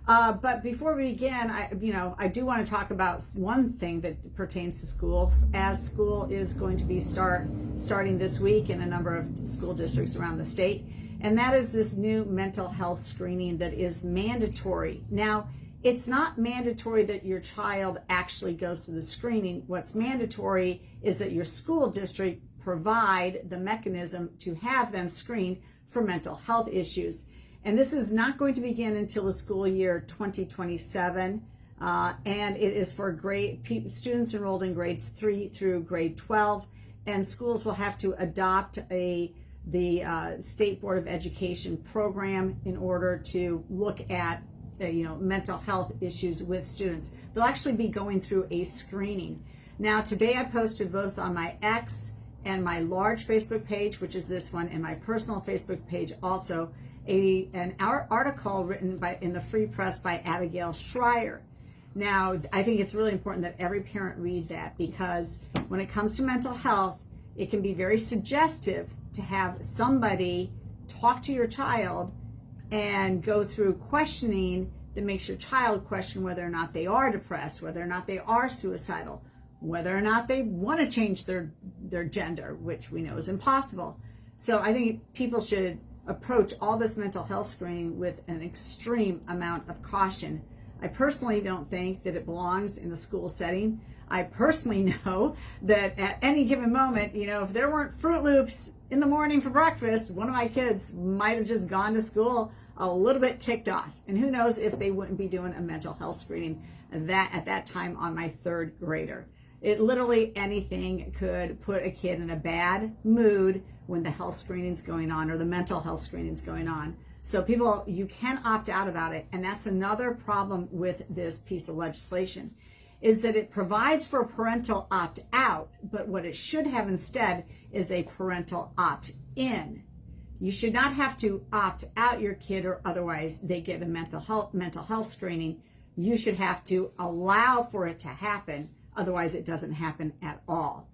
But before we begin, I do want to talk about one thing that pertains to schools, as school is going to be starting this week in a number of school districts around the state, and that is this new mental health screening that is mandatory. Now, it's not mandatory that your child actually goes to the screening. What's mandatory is that your school district provide the mechanism to have them screened for mental health issues. And this is not going to begin until the school year 2027, and it is for students enrolled in grades 3 through grade 12, and schools will have to adopt the State Board of Education program in order to look at mental health issues with students. They'll actually be going through a screening. Now, today I posted both on my X and my large Facebook page, which is this one, and my personal Facebook page also, an article written in the Free Press by Abigail Shrier. Now, I think it's really important that every parent read that, because when it comes to mental health, it can be very suggestive to have somebody talk to your child and go through questioning that makes your child question whether or not they are depressed, whether or not they are suicidal, whether or not they want to change their gender, which we know is impossible. So I think people should approach all this mental health screening with an extreme amount of caution. I personally don't think that it belongs in the school setting. I personally know that at any given moment, if there weren't Fruit Loops in the morning for breakfast, one of my kids might have just gone to school a little bit ticked off. And who knows if they wouldn't be doing a mental health screening at that time on my third grader. Literally anything could put a kid in a bad mood when the health screening's going on or the mental health screening's going on. So people, you can opt out about it. And that's another problem with this piece of legislation, is that it provides for parental opt-out, but what it should have instead is a parental opt-in. You should not have to opt out your kid or otherwise they get a mental health screening. You should have to allow for it to happen. Otherwise, it doesn't happen at all.